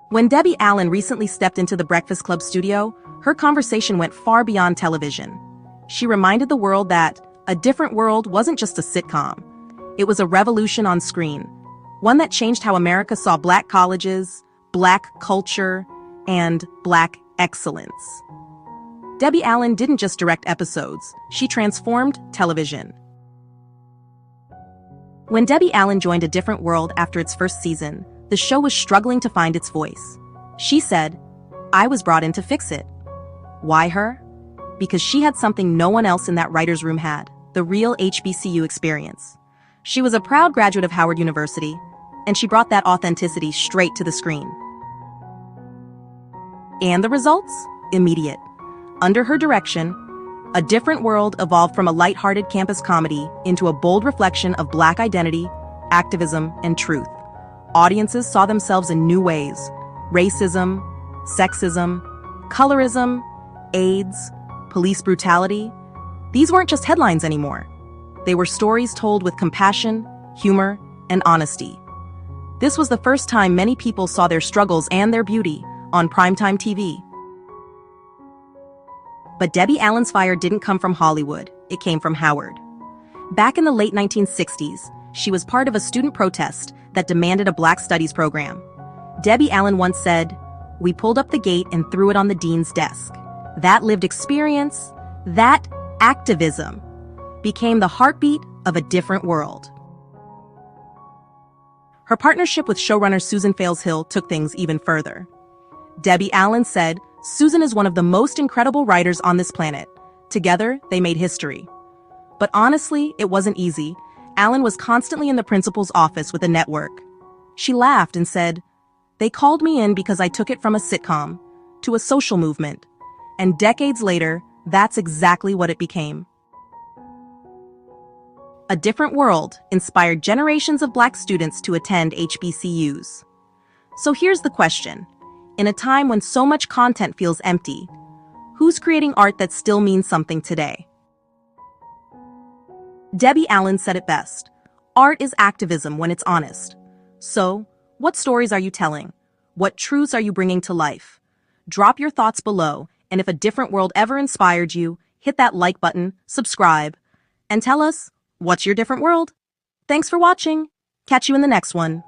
When Debbie Allen recently stepped into the Breakfast Club studio, her conversation went far beyond television. She reminded the world that A Different World wasn't just a sitcom. It was a revolution on screen, one that changed how America saw Black colleges, Black culture, and Black excellence. Debbie Allen didn't just direct episodes, she transformed television. When Debbie Allen joined A Different World after its first season, the show was struggling to find its voice. She said, "I was brought in to fix it." Why her? Because she had something no one else in that writer's room had, the real HBCU experience. She was a proud graduate of Howard University, and she brought that authenticity straight to the screen. And the results? Immediate. Under her direction, A Different World evolved from a lighthearted campus comedy into a bold reflection of Black identity, activism, and truth. Audiences saw themselves in new ways: racism, sexism, colorism, AIDS, police brutality. These weren't just headlines anymore. They were stories told with compassion, humor, and honesty. This was the first time many people saw their struggles and their beauty on primetime TV. But Debbie Allen's fire didn't come from Hollywood, it came from Howard. Back in the late 1960s, she was part of a student protest that demanded a Black Studies program. Debbie Allen once said, "We pulled up the gate and threw it on the dean's desk." That lived experience, that activism, became the heartbeat of A Different World. Her partnership with showrunner Susan Fails-Hill took things even further. Debbie Allen said, "Susan is one of the most incredible writers on this planet. Together, they made history." But honestly, it wasn't easy. Allen was constantly in the principal's office with the network. She laughed and said, "They called me in because I took it from a sitcom to a social movement. And decades later, that's exactly what it became." A Different World inspired generations of Black students to attend HBCUs. So here's the question. In a time when so much content feels empty, who's creating art that still means something today? Debbie Allen said it best. Art is activism when it's honest. So, what stories are you telling? What truths are you bringing to life? Drop your thoughts below, and if A Different World ever inspired you, hit that like button, subscribe, and tell us, what's your different world? Thanks for watching. Catch you in the next one.